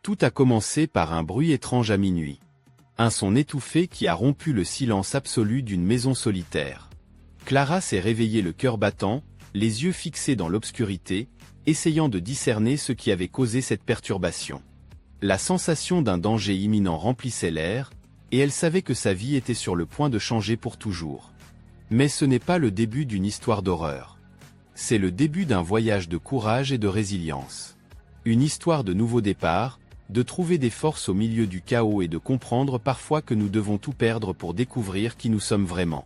Tout a commencé par un bruit étrange à minuit. Un son étouffé qui a rompu le silence absolu d'une maison solitaire. Clara s'est réveillée le cœur battant, les yeux fixés dans l'obscurité, essayant de discerner ce qui avait causé cette perturbation. La sensation d'un danger imminent remplissait l'air, et elle savait que sa vie était sur le point de changer pour toujours. Mais ce n'est pas le début d'une histoire d'horreur. C'est le début d'un voyage de courage et de résilience. Une histoire de nouveau départ, de trouver des forces au milieu du chaos et de comprendre parfois que nous devons tout perdre pour découvrir qui nous sommes vraiment.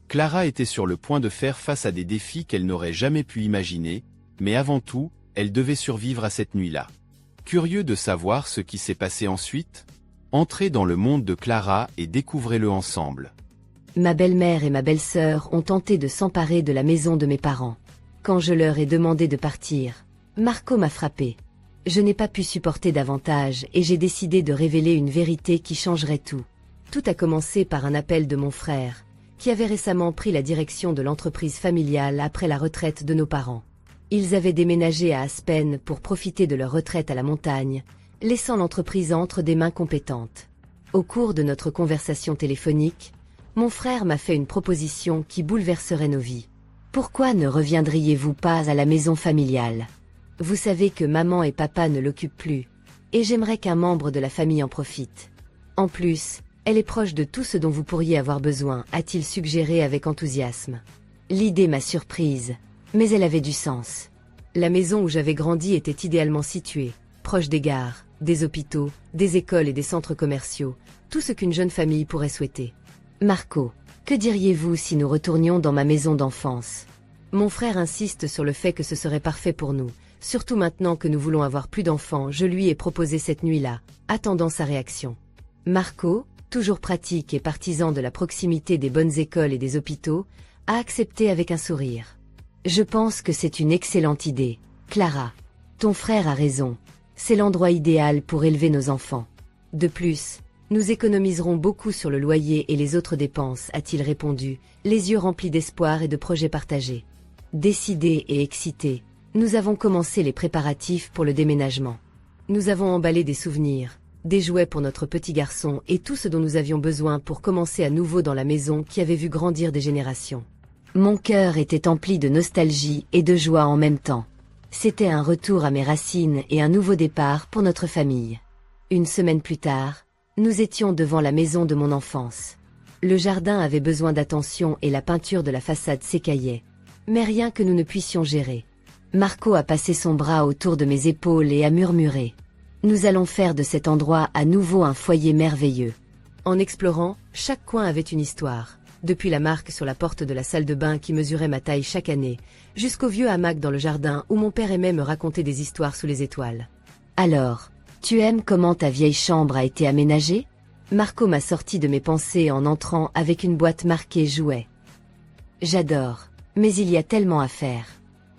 Clara était sur le point de faire face à des défis qu'elle n'aurait jamais pu imaginer, mais avant tout, elle devait survivre à cette nuit-là. Curieux de savoir ce qui s'est passé ensuite, entrez dans le monde de Clara et découvrez-le ensemble. Ma belle-mère et ma belle-sœur ont tenté de s'emparer de la maison de mes parents. Quand je leur ai demandé de partir, Marco m'a frappé. Je n'ai pas pu supporter davantage et j'ai décidé de révéler une vérité qui changerait tout. Tout a commencé par un appel de mon frère, qui avait récemment pris la direction de l'entreprise familiale après la retraite de nos parents. Ils avaient déménagé à Aspen pour profiter de leur retraite à la montagne, laissant l'entreprise entre des mains compétentes. Au cours de notre conversation téléphonique, mon frère m'a fait une proposition qui bouleverserait nos vies. Pourquoi ne reviendriez-vous pas à la maison familiale ? Vous savez que maman et papa ne l'occupent plus, et j'aimerais qu'un membre de la famille en profite. En plus, elle est proche de tout ce dont vous pourriez avoir besoin, a-t-il suggéré avec enthousiasme. L'idée m'a surprise, mais elle avait du sens. La maison où j'avais grandi était idéalement située, proche des gares, des hôpitaux, des écoles et des centres commerciaux, tout ce qu'une jeune famille pourrait souhaiter. Marco, que diriez-vous si nous retournions dans ma maison d'enfance ? Mon frère insiste sur le fait que ce serait parfait pour nous. Surtout maintenant que nous voulons avoir plus d'enfants, je lui ai proposé cette nuit-là, attendant sa réaction. Marco, toujours pratique et partisan de la proximité des bonnes écoles et des hôpitaux, a accepté avec un sourire. Je pense que c'est une excellente idée. Clara, ton frère a raison. C'est l'endroit idéal pour élever nos enfants. De plus, nous économiserons beaucoup sur le loyer et les autres dépenses, a-t-il répondu, les yeux remplis d'espoir et de projets partagés. Décidé et excité, nous avons commencé les préparatifs pour le déménagement. Nous avons emballé des souvenirs, des jouets pour notre petit garçon et tout ce dont nous avions besoin pour commencer à nouveau dans la maison qui avait vu grandir des générations. Mon cœur était empli de nostalgie et de joie en même temps. C'était un retour à mes racines et un nouveau départ pour notre famille. Une semaine plus tard, nous étions devant la maison de mon enfance. Le jardin avait besoin d'attention et la peinture de la façade s'écaillait. Mais rien que nous ne puissions gérer. Marco a passé son bras autour de mes épaules et a murmuré. Nous allons faire de cet endroit à nouveau un foyer merveilleux. En explorant, chaque coin avait une histoire. Depuis la marque sur la porte de la salle de bain qui mesurait ma taille chaque année, jusqu'au vieux hamac dans le jardin où mon père aimait me raconter des histoires sous les étoiles. Alors, tu aimes comment ta vieille chambre a été aménagée ? Marco m'a sorti de mes pensées en entrant avec une boîte marquée jouets. J'adore, mais il y a tellement à faire.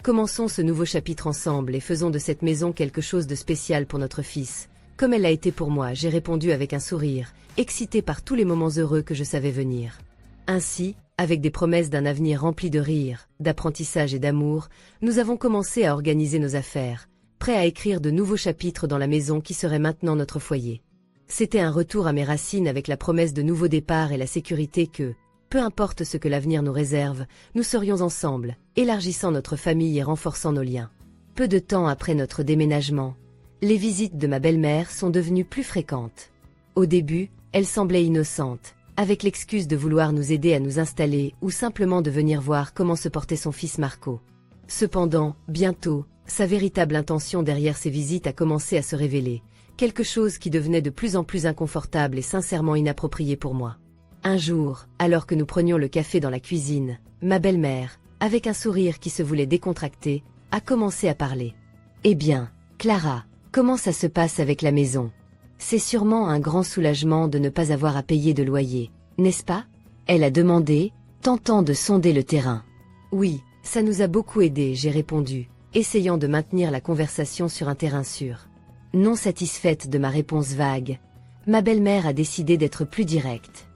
Commençons ce nouveau chapitre ensemble et faisons de cette maison quelque chose de spécial pour notre fils. Comme elle l'a été pour moi, j'ai répondu avec un sourire, excité par tous les moments heureux que je savais venir. Ainsi, avec des promesses d'un avenir rempli de rire, d'apprentissage et d'amour, nous avons commencé à organiser nos affaires, prêts à écrire de nouveaux chapitres dans la maison qui serait maintenant notre foyer. C'était un retour à mes racines avec la promesse de nouveaux départs et la sécurité que, peu importe ce que l'avenir nous réserve, nous serions ensemble, élargissant notre famille et renforçant nos liens. Peu de temps après notre déménagement, les visites de ma belle-mère sont devenues plus fréquentes. Au début, elle semblait innocente, avec l'excuse de vouloir nous aider à nous installer ou simplement de venir voir comment se portait son fils Marco. Cependant, bientôt, sa véritable intention derrière ces visites a commencé à se révéler, quelque chose qui devenait de plus en plus inconfortable et sincèrement inapproprié pour moi. Un jour, alors que nous prenions le café dans la cuisine, ma belle-mère, avec un sourire qui se voulait décontracté, a commencé à parler. « Eh bien, Clara, comment ça se passe avec la maison ? C'est sûrement un grand soulagement de ne pas avoir à payer de loyer, n'est-ce pas ? » Elle a demandé, tentant de sonder le terrain. « Oui, ça nous a beaucoup aidé, » j'ai répondu, essayant de maintenir la conversation sur un terrain sûr. Non satisfaite de ma réponse vague, ma belle-mère a décidé d'être plus directe.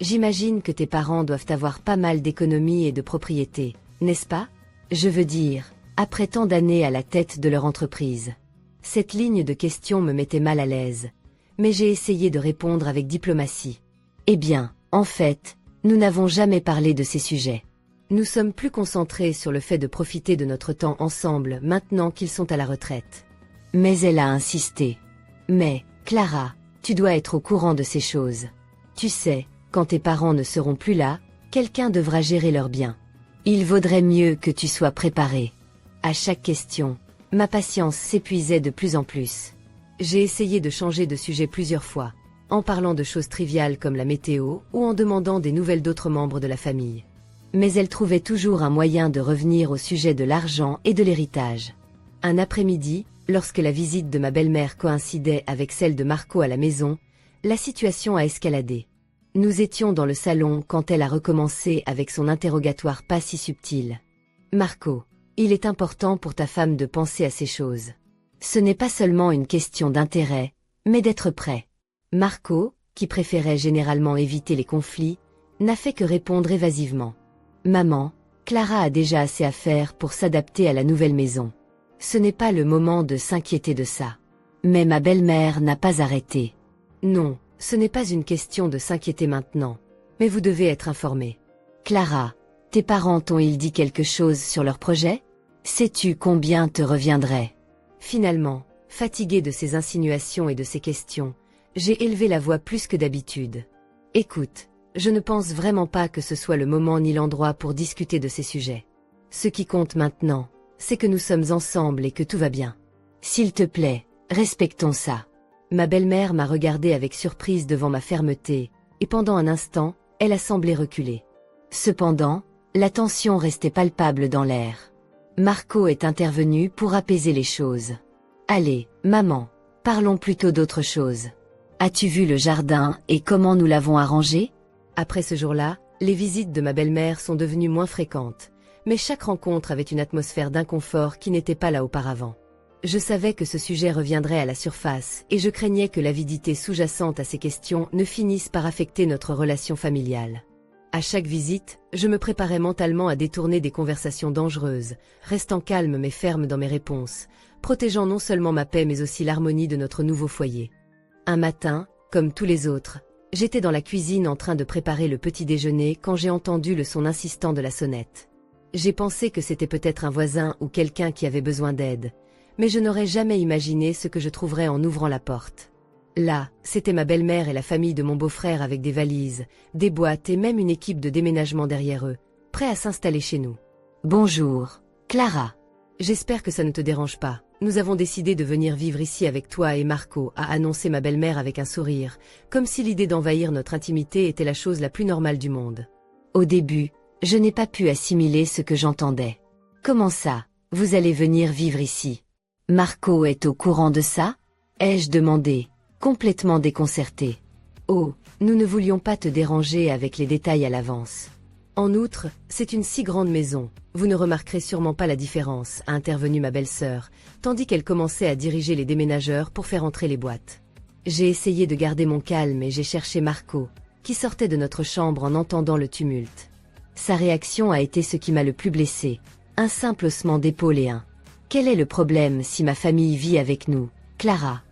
J'imagine que tes parents doivent avoir pas mal d'économies et de propriétés, n'est-ce pas ? Je veux dire, après tant d'années à la tête de leur entreprise. Cette ligne de questions me mettait mal à l'aise, mais j'ai essayé de répondre avec diplomatie. Eh bien, en fait, nous n'avons jamais parlé de ces sujets. Nous sommes plus concentrés sur le fait de profiter de notre temps ensemble maintenant qu'ils sont à la retraite. Mais elle a insisté. Mais, Clara, tu dois être au courant de ces choses. Tu sais, quand tes parents ne seront plus là, quelqu'un devra gérer leurs biens. Il vaudrait mieux que tu sois préparée. À chaque question, ma patience s'épuisait de plus en plus. J'ai essayé de changer de sujet plusieurs fois, en parlant de choses triviales comme la météo ou en demandant des nouvelles d'autres membres de la famille. Mais elle trouvait toujours un moyen de revenir au sujet de l'argent et de l'héritage. Un après-midi, lorsque la visite de ma belle-mère coïncidait avec celle de Marco à la maison, la situation a escaladé. Nous étions dans le salon quand elle a recommencé avec son interrogatoire pas si subtil. « Marco, il est important pour ta femme de penser à ces choses. Ce n'est pas seulement une question d'intérêt, mais d'être prêt. » Marco, qui préférait généralement éviter les conflits, n'a fait que répondre évasivement. « Maman, Clara a déjà assez à faire pour s'adapter à la nouvelle maison. Ce n'est pas le moment de s'inquiéter de ça. » Mais ma belle-mère n'a pas arrêté. « Non, ce n'est pas une question de s'inquiéter maintenant, mais vous devez être informée. Clara, tes parents t'ont-ils dit quelque chose sur leur projet? Sais-tu combien te reviendrait? » Finalement, fatiguée de ces insinuations et de ces questions, j'ai élevé la voix plus que d'habitude. « Écoute, je ne pense vraiment pas que ce soit le moment ni l'endroit pour discuter de ces sujets. Ce qui compte maintenant, c'est que nous sommes ensemble et que tout va bien. S'il te plaît, respectons ça. » Ma belle-mère m'a regardée avec surprise devant ma fermeté, et pendant un instant, elle a semblé reculer. Cependant, la tension restait palpable dans l'air. Marco est intervenu pour apaiser les choses. « Allez, maman, parlons plutôt d'autre chose. As-tu vu le jardin et comment nous l'avons arrangé ?» Après ce jour-là, les visites de ma belle-mère sont devenues moins fréquentes, mais chaque rencontre avait une atmosphère d'inconfort qui n'était pas là auparavant. Je savais que ce sujet reviendrait à la surface et je craignais que l'avidité sous-jacente à ces questions ne finisse par affecter notre relation familiale. À chaque visite, je me préparais mentalement à détourner des conversations dangereuses, restant calme mais ferme dans mes réponses, protégeant non seulement ma paix mais aussi l'harmonie de notre nouveau foyer. Un matin, comme tous les autres, j'étais dans la cuisine en train de préparer le petit déjeuner quand j'ai entendu le son insistant de la sonnette. J'ai pensé que c'était peut-être un voisin ou quelqu'un qui avait besoin d'aide, mais je n'aurais jamais imaginé ce que je trouverais en ouvrant la porte. Là, c'était ma belle-mère et la famille de mon beau-frère avec des valises, des boîtes et même une équipe de déménagement derrière eux, prêts à s'installer chez nous. « Bonjour, Clara. J'espère que ça ne te dérange pas. Nous avons décidé de venir vivre ici avec toi et Marco, » a annoncé ma belle-mère avec un sourire, comme si l'idée d'envahir notre intimité était la chose la plus normale du monde. Au début, je n'ai pas pu assimiler ce que j'entendais. « Comment ça, vous allez venir vivre ici? Marco est au courant de ça ?» ai-je demandé, complètement déconcertée. « Oh, nous ne voulions pas te déranger avec les détails à l'avance. En outre, c'est une si grande maison, vous ne remarquerez sûrement pas la différence, » a intervenu ma belle-sœur, tandis qu'elle commençait à diriger les déménageurs pour faire entrer les boîtes. J'ai essayé de garder mon calme et j'ai cherché Marco, qui sortait de notre chambre en entendant le tumulte. Sa réaction a été ce qui m'a le plus blessée, un simple haussement d'épaule et un « Quel est le problème si ma famille vit avec nous, Clara ?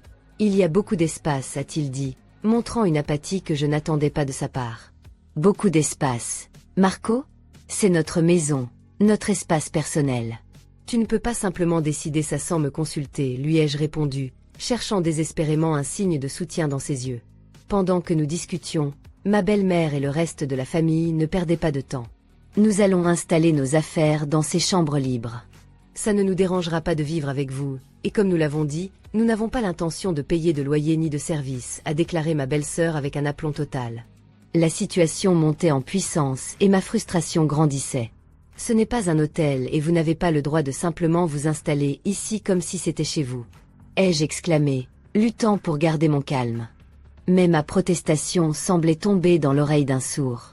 Il y a beaucoup d'espace, a-t-il dit, montrant une apathie que je n'attendais pas de sa part. Beaucoup d'espace. Marco ? C'est notre maison, notre espace personnel. Tu ne peux pas simplement décider ça sans me consulter, lui ai-je répondu, cherchant désespérément un signe de soutien dans ses yeux. Pendant que nous discutions, ma belle-mère et le reste de la famille ne perdaient pas de temps. Nous allons installer nos affaires dans ces chambres libres. Ça ne nous dérangera pas de vivre avec vous, et comme nous l'avons dit, nous n'avons pas l'intention de payer de loyer ni de service, a déclaré ma belle-sœur avec un aplomb total. La situation montait en puissance et ma frustration grandissait. Ce n'est pas un hôtel et vous n'avez pas le droit de simplement vous installer ici comme si c'était chez vous, ai-je exclamé, luttant pour garder mon calme. Mais ma protestation semblait tomber dans l'oreille d'un sourd.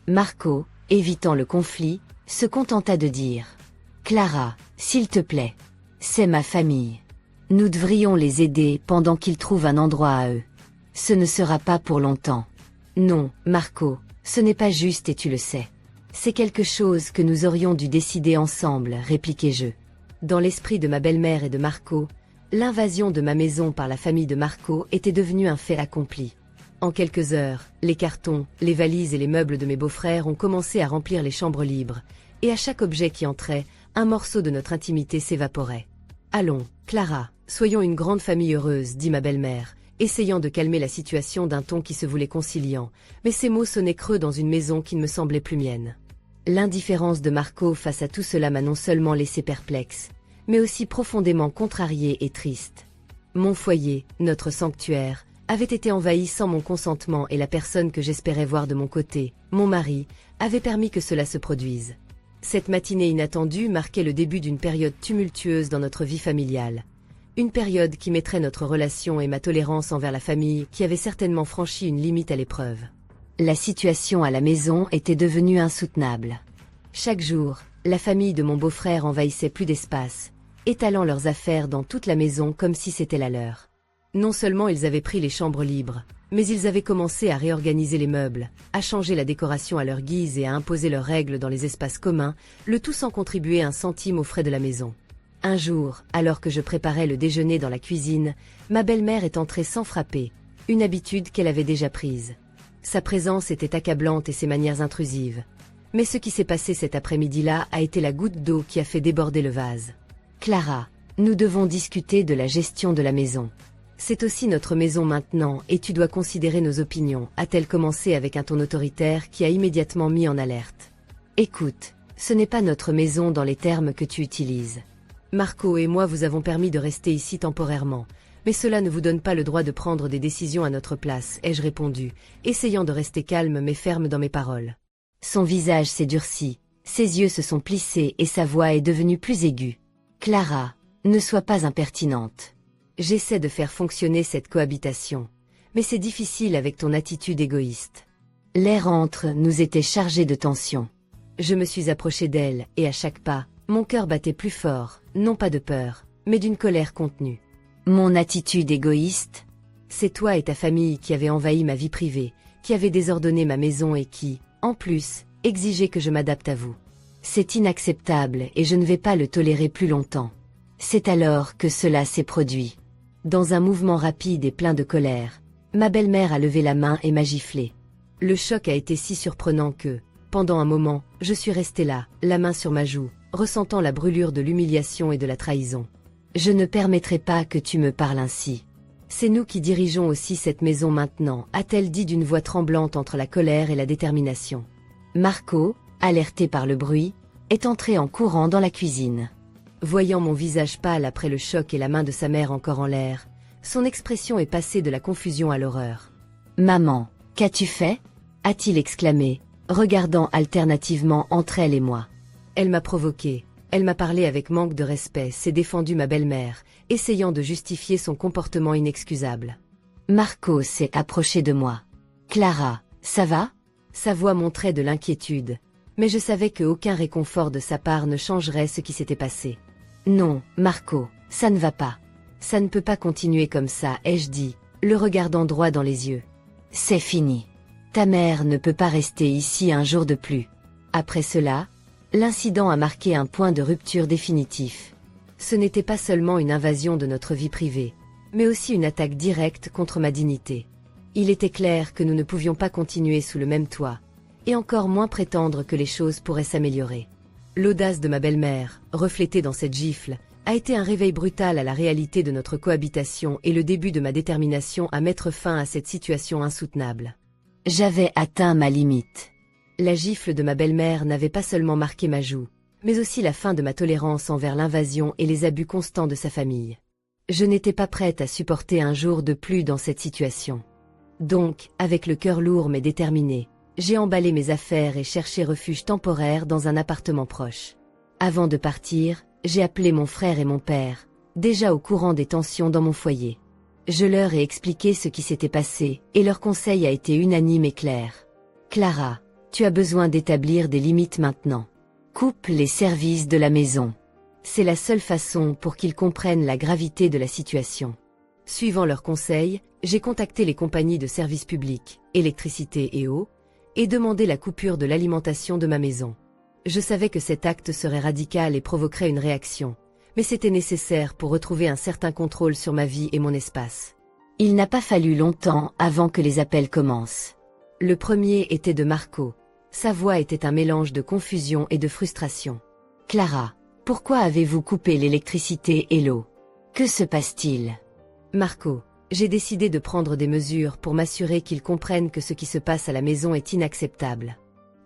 Marco, évitant le conflit, se contenta de dire « Clara, s'il te plaît, c'est ma famille. Nous devrions les aider pendant qu'ils trouvent un endroit à eux. Ce ne sera pas pour longtemps. » Non, Marco, ce n'est pas juste et tu le sais. C'est quelque chose que nous aurions dû décider ensemble, répliquai-je. Dans l'esprit de ma belle-mère et de Marco, L'invasion de ma maison par la famille de Marco était devenue un fait accompli. En quelques heures, les cartons, les valises et les meubles de mes beaux-frères ont commencé à remplir les chambres libres, et à chaque objet qui entrait, un morceau de notre intimité s'évaporait. « Allons, Clara, soyons une grande famille heureuse, dit ma belle-mère, essayant de calmer la situation d'un ton qui se voulait conciliant, mais ces mots sonnaient creux dans une maison qui ne me semblait plus mienne. L'indifférence de Marco face à tout cela m'a non seulement laissé perplexe, mais aussi profondément contrariée et triste. Mon foyer, notre sanctuaire, avait été envahi sans mon consentement et la personne que j'espérais voir de mon côté, mon mari, avait permis que cela se produise. Cette matinée inattendue marquait le début d'une période tumultueuse dans notre vie familiale. Une période qui mettrait notre relation et ma tolérance envers la famille qui avait certainement franchi une limite à l'épreuve. La situation à la maison était devenue insoutenable. Chaque jour, la famille de mon beau-frère envahissait plus d'espace, étalant leurs affaires dans toute la maison comme si c'était la leur. Non seulement ils avaient pris les chambres libres, mais ils avaient commencé à réorganiser les meubles, à changer la décoration à leur guise et à imposer leurs règles dans les espaces communs, le tout sans contribuer un centime aux frais de la maison. Un jour, alors que je préparais le déjeuner dans la cuisine, ma belle-mère est entrée sans frapper, une habitude qu'elle avait déjà prise. Sa présence était accablante et ses manières intrusives. Mais ce qui s'est passé cet après-midi-là a été la goutte d'eau qui a fait déborder le vase. « Clara, nous devons discuter de la gestion de la maison. C'est aussi notre maison maintenant et tu dois considérer nos opinions, a-t-elle commencé avec un ton autoritaire qui a immédiatement mis en alerte. Écoute, ce n'est pas notre maison dans les termes que tu utilises. Marco et moi vous avons permis de rester ici temporairement, mais cela ne vous donne pas le droit de prendre des décisions à notre place, ai-je répondu, essayant de rester calme mais ferme dans mes paroles. Son visage s'est durci, ses yeux se sont plissés et sa voix est devenue plus aiguë. Clara, ne sois pas impertinente. J'essaie de faire fonctionner cette cohabitation, mais c'est difficile avec ton attitude égoïste. L'air entre nous était chargé de tension. Je me suis approché d'elle, et à chaque pas, mon cœur battait plus fort, non pas de peur, mais d'une colère contenue. Mon attitude égoïste? C'est toi et ta famille qui avez envahi ma vie privée, qui avez désordonné ma maison et qui, en plus, exigez que je m'adapte à vous. C'est inacceptable et je ne vais pas le tolérer plus longtemps. C'est alors que cela s'est produit. Dans un mouvement rapide et plein de colère, ma belle-mère a levé la main et m'a giflé. Le choc a été si surprenant que, pendant un moment, je suis restée là, la main sur ma joue, ressentant la brûlure de l'humiliation et de la trahison. Je ne permettrai pas que tu me parles ainsi. C'est nous qui dirigeons aussi cette maison maintenant, a-t-elle dit d'une voix tremblante entre la colère et la détermination. Marco, alerté par le bruit, est entré en courant dans la cuisine. Voyant mon visage pâle après le choc et la main de sa mère encore en l'air, son expression est passée de la confusion à l'horreur. « Maman, qu'as-tu fait » a-t-il exclamé, regardant alternativement entre elle et moi. Elle m'a provoqué, elle m'a parlé avec manque de respect, s'est défendue ma belle-mère, essayant de justifier son comportement inexcusable. Marco s'est approché de moi. « Clara, ça va ?» Sa voix montrait de l'inquiétude, mais je savais qu'aucun réconfort de sa part ne changerait ce qui s'était passé. Non, Marco, ça ne va pas. Ça ne peut pas continuer comme ça, ai-je dit, le regardant droit dans les yeux. C'est fini. Ta mère ne peut pas rester ici un jour de plus. Après cela, l'incident a marqué un point de rupture définitif. Ce n'était pas seulement une invasion de notre vie privée, mais aussi une attaque directe contre ma dignité. Il était clair que nous ne pouvions pas continuer sous le même toit, et encore moins prétendre que les choses pourraient s'améliorer. L'audace de ma belle-mère, reflétée dans cette gifle, a été un réveil brutal à la réalité de notre cohabitation et le début de ma détermination à mettre fin à cette situation insoutenable. J'avais atteint ma limite. La gifle de ma belle-mère n'avait pas seulement marqué ma joue, mais aussi la fin de ma tolérance envers l'invasion et les abus constants de sa famille. Je n'étais pas prête à supporter un jour de plus dans cette situation. Donc, avec le cœur lourd mais déterminé, j'ai emballé mes affaires et cherché refuge temporaire dans un appartement proche. Avant de partir, j'ai appelé mon frère et mon père, déjà au courant des tensions dans mon foyer. Je leur ai expliqué ce qui s'était passé, et leur conseil a été unanime et clair. Clara, tu as besoin d'établir des limites maintenant. Coupe les services de la maison. C'est la seule façon pour qu'ils comprennent la gravité de la situation. Suivant leurs conseils, j'ai contacté les compagnies de services publics, électricité et eau, et demandé la coupure de l'alimentation de ma maison. Je savais que cet acte serait radical et provoquerait une réaction, mais c'était nécessaire pour retrouver un certain contrôle sur ma vie et mon espace. Il n'a pas fallu longtemps avant que les appels commencent. Le premier était de Marco. Sa voix était un mélange de confusion et de frustration. « Clara, pourquoi avez-vous coupé l'électricité et l'eau? Que se passe-t-il » ? Marco, j'ai décidé de prendre des mesures pour m'assurer qu'ils comprennent que ce qui se passe à la maison est inacceptable.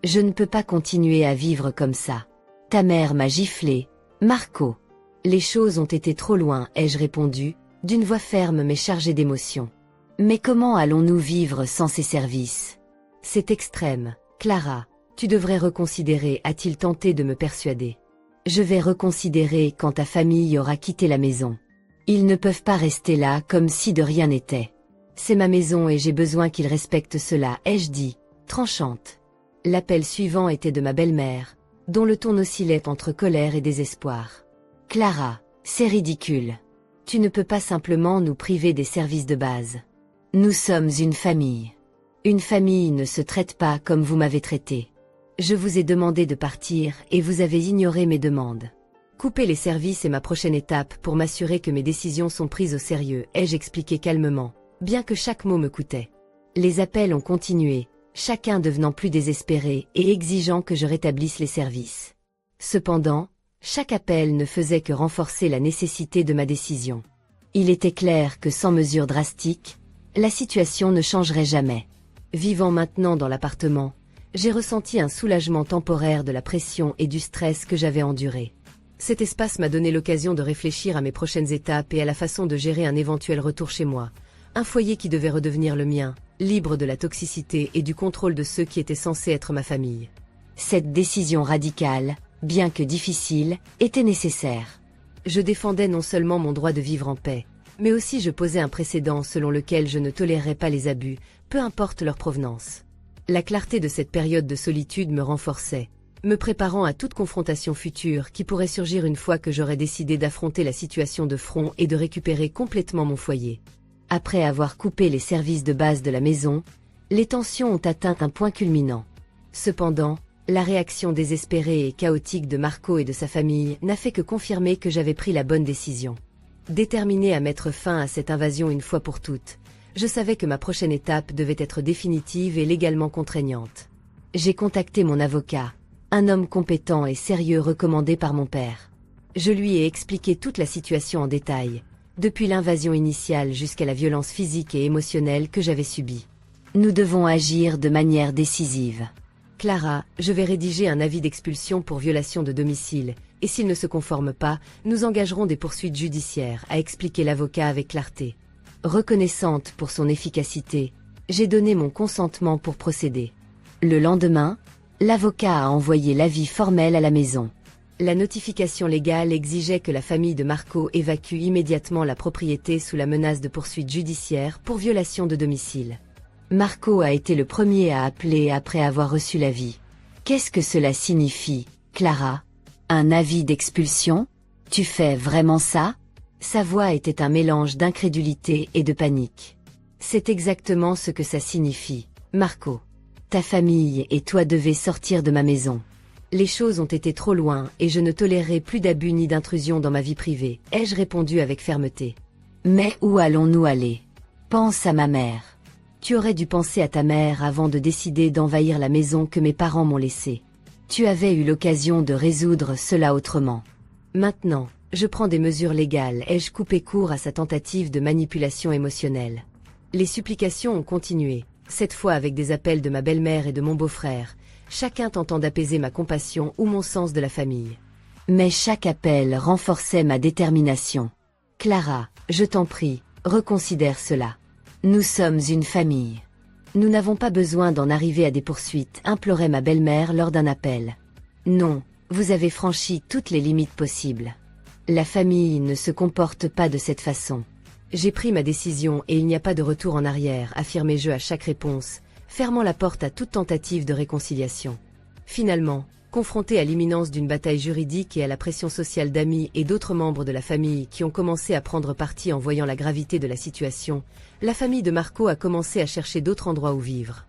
Je ne peux pas continuer à vivre comme ça. Ta mère m'a giflé. Marco. Les choses ont été trop loin, ai-je répondu, d'une voix ferme mais chargée d'émotion. Mais comment allons-nous vivre sans ces services? C'est extrême. Clara, tu devrais reconsidérer, a-t-il tenté de me persuader. Je vais reconsidérer quand ta famille aura quitté la maison. Ils ne peuvent pas rester là comme si de rien n'était. C'est ma maison et j'ai besoin qu'ils respectent cela, ai-je dit, tranchante. L'appel suivant était de ma belle-mère, dont le ton oscillait entre colère et désespoir. Clara, c'est ridicule. Tu ne peux pas simplement nous priver des services de base. Nous sommes une famille. Une famille ne se traite pas comme vous m'avez traité. Je vous ai demandé de partir et vous avez ignoré mes demandes. Couper les services est ma prochaine étape pour m'assurer que mes décisions sont prises au sérieux, ai-je expliqué calmement, bien que chaque mot me coûtait. Les appels ont continué, chacun devenant plus désespéré et exigeant que je rétablisse les services. Cependant, chaque appel ne faisait que renforcer la nécessité de ma décision. Il était clair que sans mesures drastiques, la situation ne changerait jamais. Vivant maintenant dans l'appartement, j'ai ressenti un soulagement temporaire de la pression et du stress que j'avais enduré. Cet espace m'a donné l'occasion de réfléchir à mes prochaines étapes et à la façon de gérer un éventuel retour chez moi. Un foyer qui devait redevenir le mien, libre de la toxicité et du contrôle de ceux qui étaient censés être ma famille. Cette décision radicale, bien que difficile, était nécessaire. Je défendais non seulement mon droit de vivre en paix, mais aussi je posais un précédent selon lequel je ne tolérerais pas les abus, peu importe leur provenance. La clarté de cette période de solitude me renforçait, me préparant à toute confrontation future qui pourrait surgir une fois que j'aurais décidé d'affronter la situation de front et de récupérer complètement mon foyer. Après avoir coupé les services de base de la maison, les tensions ont atteint un point culminant. Cependant, la réaction désespérée et chaotique de Marco et de sa famille n'a fait que confirmer que j'avais pris la bonne décision. Déterminé à mettre fin à cette invasion une fois pour toutes, je savais que ma prochaine étape devait être définitive et légalement contraignante. J'ai contacté mon avocat, un homme compétent et sérieux recommandé par mon père. Je lui ai expliqué toute la situation en détail, depuis l'invasion initiale jusqu'à la violence physique et émotionnelle que j'avais subie. Nous devons agir de manière décisive. Clara, je vais rédiger un avis d'expulsion pour violation de domicile, et s'il ne se conforme pas, nous engagerons des poursuites judiciaires, a expliqué l'avocat avec clarté. Reconnaissante pour son efficacité, j'ai donné mon consentement pour procéder. Le lendemain, l'avocat a envoyé l'avis formel à la maison. La notification légale exigeait que la famille de Marco évacue immédiatement la propriété sous la menace de poursuites judiciaires pour violation de domicile. Marco a été le premier à appeler après avoir reçu l'avis. Qu'est-ce que cela signifie, Clara? Un avis d'expulsion? Tu fais vraiment ça? Sa voix était un mélange d'incrédulité et de panique. C'est exactement ce que ça signifie, Marco. Ta famille et toi devez sortir de ma maison. Les choses ont été trop loin et je ne tolérerai plus d'abus ni d'intrusion dans ma vie privée, ai-je répondu avec fermeté. Mais où allons-nous aller? Pense à ma mère. Tu aurais dû penser à ta mère avant de décider d'envahir la maison que mes parents m'ont laissée. Tu avais eu l'occasion de résoudre cela autrement. Maintenant, je prends des mesures légales, ai-je coupé court à sa tentative de manipulation émotionnelle. Les supplications ont continué, cette fois avec des appels de ma belle-mère et de mon beau-frère, chacun tentant d'apaiser ma compassion ou mon sens de la famille. Mais chaque appel renforçait ma détermination. Clara, je t'en prie, reconsidère cela. Nous sommes une famille. Nous n'avons pas besoin d'en arriver à des poursuites, implorait ma belle-mère lors d'un appel. Non, vous avez franchi toutes les limites possibles. La famille ne se comporte pas de cette façon. J'ai pris ma décision et il n'y a pas de retour en arrière, affirmai-je à chaque réponse, fermant la porte à toute tentative de réconciliation. Finalement, confronté à l'imminence d'une bataille juridique et à la pression sociale d'amis et d'autres membres de la famille qui ont commencé à prendre parti en voyant la gravité de la situation, la famille de Marco a commencé à chercher d'autres endroits où vivre.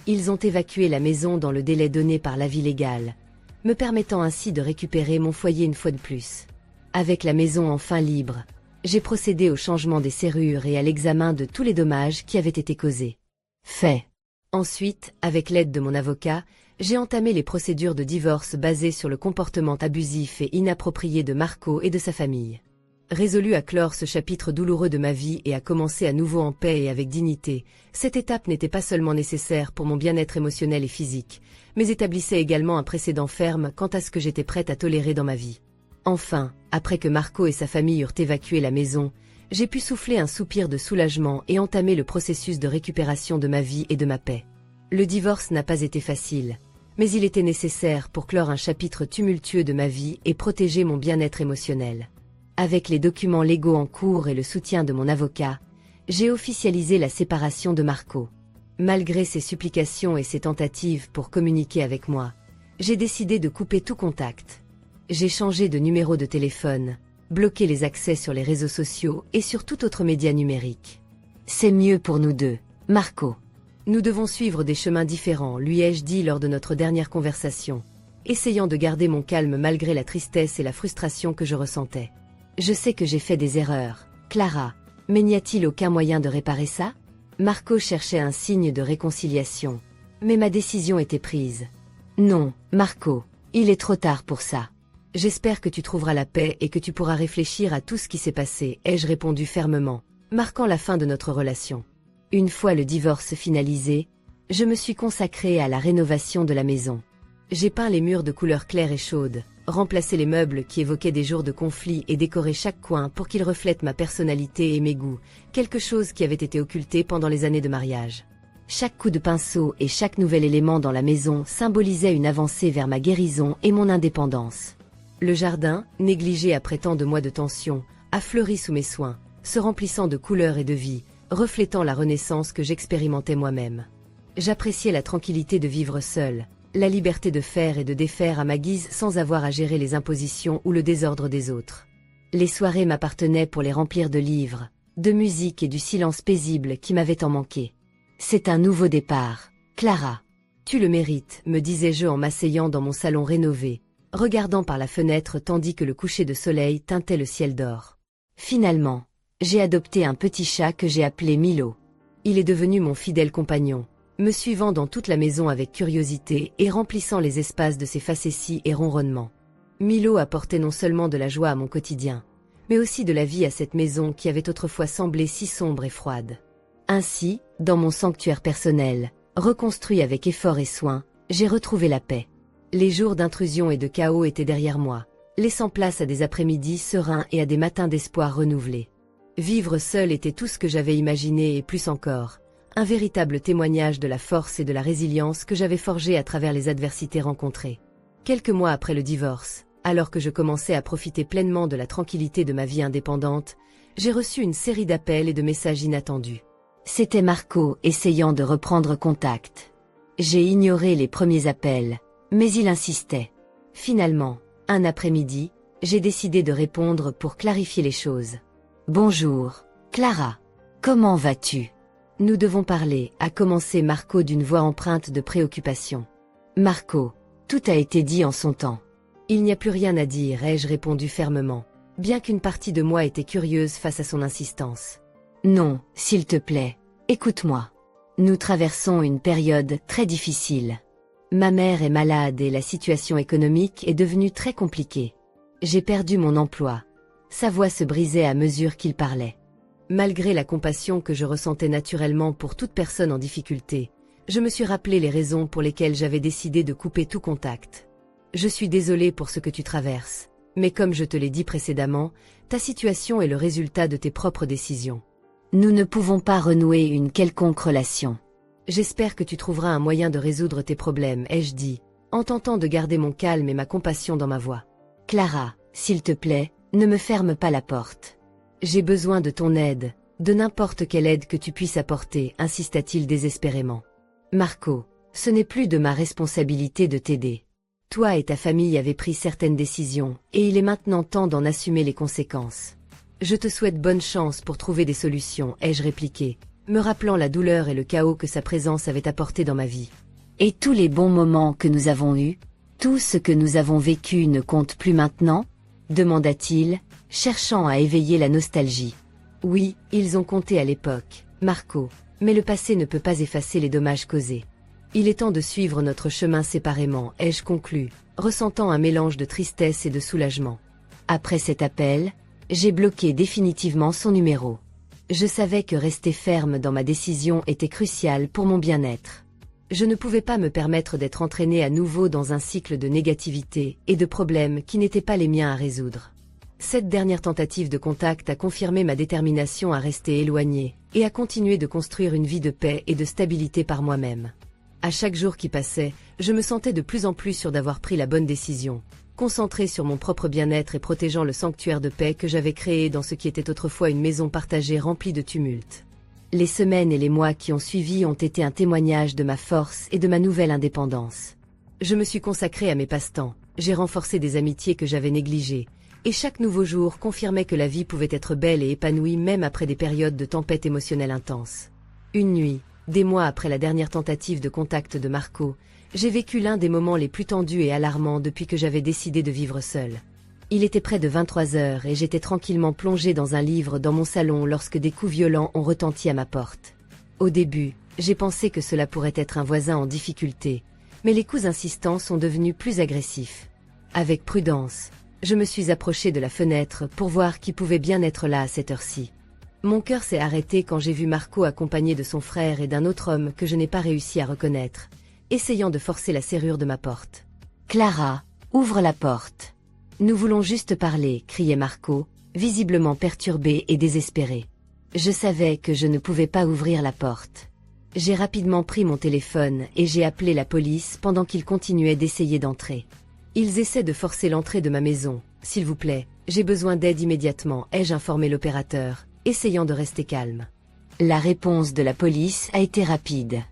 Ils ont évacué la maison dans le délai donné par l'avis légal, me permettant ainsi de récupérer mon foyer une fois de plus. Avec la maison enfin libre, j'ai procédé au changement des serrures et à l'examen de tous les dommages qui avaient été causés. Fait. Ensuite, avec l'aide de mon avocat, j'ai entamé les procédures de divorce basées sur le comportement abusif et inapproprié de Marco et de sa famille. Résolu à clore ce chapitre douloureux de ma vie et à commencer à nouveau en paix et avec dignité, cette étape n'était pas seulement nécessaire pour mon bien-être émotionnel et physique, mais établissait également un précédent ferme quant à ce que j'étais prête à tolérer dans ma vie. Enfin, après que Marco et sa famille eurent évacué la maison, j'ai pu souffler un soupir de soulagement et entamer le processus de récupération de ma vie et de ma paix. Le divorce n'a pas été facile, mais il était nécessaire pour clore un chapitre tumultueux de ma vie et protéger mon bien-être émotionnel. Avec les documents légaux en cours et le soutien de mon avocat, j'ai officialisé la séparation de Marco. Malgré ses supplications et ses tentatives pour communiquer avec moi, j'ai décidé de couper tout contact. J'ai changé de numéro de téléphone, bloqué les accès sur les réseaux sociaux et sur tout autre média numérique. C'est mieux pour nous deux, Marco. Nous devons suivre des chemins différents, lui ai-je dit lors de notre dernière conversation, essayant de garder mon calme malgré la tristesse et la frustration que je ressentais. Je sais que j'ai fait des erreurs, Clara, mais n'y a-t-il aucun moyen de réparer ça? Marco cherchait un signe de réconciliation, mais ma décision était prise. Non, Marco, il est trop tard pour ça. J'espère que tu trouveras la paix et que tu pourras réfléchir à tout ce qui s'est passé, ai-je répondu fermement, marquant la fin de notre relation. Une fois le divorce finalisé, je me suis consacrée à la rénovation de la maison. J'ai peint les murs de couleur claire et chaude, remplacé les meubles qui évoquaient des jours de conflit et décoré chaque coin pour qu'ils reflètent ma personnalité et mes goûts, quelque chose qui avait été occulté pendant les années de mariage. Chaque coup de pinceau et chaque nouvel élément dans la maison symbolisait une avancée vers ma guérison et mon indépendance. Le jardin, négligé après tant de mois de tension, a fleuri sous mes soins, se remplissant de couleurs et de vie, reflétant la renaissance que j'expérimentais moi-même. J'appréciais la tranquillité de vivre seule, la liberté de faire et de défaire à ma guise sans avoir à gérer les impositions ou le désordre des autres. Les soirées m'appartenaient pour les remplir de livres, de musique et du silence paisible qui m'avait tant manqué. C'est un nouveau départ, Clara. Tu le mérites, me disais-je en m'asseyant dans mon salon rénové, regardant par la fenêtre tandis que le coucher de soleil teintait le ciel d'or. Finalement, j'ai adopté un petit chat que j'ai appelé Milo. Il est devenu mon fidèle compagnon, me suivant dans toute la maison avec curiosité et remplissant les espaces de ses facéties et ronronnements. Milo apportait non seulement de la joie à mon quotidien, mais aussi de la vie à cette maison qui avait autrefois semblé si sombre et froide. Ainsi, dans mon sanctuaire personnel, reconstruit avec effort et soin, j'ai retrouvé la paix. Les jours d'intrusion et de chaos étaient derrière moi, laissant place à des après-midi sereins et à des matins d'espoir renouvelés. Vivre seul était tout ce que j'avais imaginé et plus encore, un véritable témoignage de la force et de la résilience que j'avais forgée à travers les adversités rencontrées. Quelques mois après le divorce, alors que je commençais à profiter pleinement de la tranquillité de ma vie indépendante, j'ai reçu une série d'appels et de messages inattendus. C'était Marco essayant de reprendre contact. J'ai ignoré les premiers appels, mais il insistait. Finalement, un après-midi, j'ai décidé de répondre pour clarifier les choses. Bonjour, Clara. Comment vas-tu? Nous devons parler, a commencé Marco d'une voix empreinte de préoccupation. Marco, tout a été dit en son temps. Il n'y a plus rien à dire, ai-je répondu fermement, bien qu'une partie de moi était curieuse face à son insistance. Non, s'il te plaît, écoute-moi. Nous traversons une période très difficile. Ma mère est malade et la situation économique est devenue très compliquée. J'ai perdu mon emploi. Sa voix se brisait à mesure qu'il parlait. Malgré la compassion que je ressentais naturellement pour toute personne en difficulté, je me suis rappelé les raisons pour lesquelles j'avais décidé de couper tout contact. Je suis désolée pour ce que tu traverses, mais comme je te l'ai dit précédemment, ta situation est le résultat de tes propres décisions. Nous ne pouvons pas renouer une quelconque relation. J'espère que tu trouveras un moyen de résoudre tes problèmes, ai-je dit, en tentant de garder mon calme et ma compassion dans ma voix. Clara, s'il te plaît, ne me ferme pas la porte. J'ai besoin de ton aide, de n'importe quelle aide que tu puisses apporter, insista-t-il désespérément. Marco, ce n'est plus de ma responsabilité de t'aider. Toi et ta famille avez pris certaines décisions, et il est maintenant temps d'en assumer les conséquences. Je te souhaite bonne chance pour trouver des solutions, ai-je répliqué, me rappelant la douleur et le chaos que sa présence avait apporté dans ma vie. Et tous les bons moments que nous avons eus, tout ce que nous avons vécu ne compte plus maintenant? demanda-t-il, cherchant à éveiller la nostalgie. Oui, ils ont compté à l'époque, Marco, mais le passé ne peut pas effacer les dommages causés. Il est temps de suivre notre chemin séparément, ai-je conclu, ressentant un mélange de tristesse et de soulagement. Après cet appel, j'ai bloqué définitivement son numéro. Je savais que rester ferme dans ma décision était crucial pour mon bien-être. Je ne pouvais pas me permettre d'être entraîné à nouveau dans un cycle de négativité et de problèmes qui n'étaient pas les miens à résoudre. Cette dernière tentative de contact a confirmé ma détermination à rester éloigné et à continuer de construire une vie de paix et de stabilité par moi-même. À chaque jour qui passait, je me sentais de plus en plus sûr d'avoir pris la bonne décision, concentré sur mon propre bien-être et protégeant le sanctuaire de paix que j'avais créé dans ce qui était autrefois une maison partagée remplie de tumulte. Les semaines et les mois qui ont suivi ont été un témoignage de ma force et de ma nouvelle indépendance. Je me suis consacré à mes passe-temps, j'ai renforcé des amitiés que j'avais négligées, et chaque nouveau jour confirmait que la vie pouvait être belle et épanouie même après des périodes de tempête émotionnelle intense. Une nuit, des mois après la dernière tentative de contact de Marco, j'ai vécu l'un des moments les plus tendus et alarmants depuis que j'avais décidé de vivre seul. Il était près de 23 heures et j'étais tranquillement plongé dans un livre dans mon salon lorsque des coups violents ont retenti à ma porte. Au début, j'ai pensé que cela pourrait être un voisin en difficulté, mais les coups insistants sont devenus plus agressifs. Avec prudence, je me suis approché de la fenêtre pour voir qui pouvait bien être là à cette heure-ci. Mon cœur s'est arrêté quand j'ai vu Marco accompagné de son frère et d'un autre homme que je n'ai pas réussi à reconnaître, essayant de forcer la serrure de ma porte. « Clara, ouvre la porte. Nous voulons juste parler » criait Marco, visiblement perturbé et désespéré. Je savais que je ne pouvais pas ouvrir la porte. J'ai rapidement pris mon téléphone et j'ai appelé la police pendant qu'ils continuaient d'essayer d'entrer. Ils essaient de forcer l'entrée de ma maison. S'il vous plaît, j'ai besoin d'aide immédiatement, ai-je informé l'opérateur, essayant de rester calme. La réponse de la police a été rapide.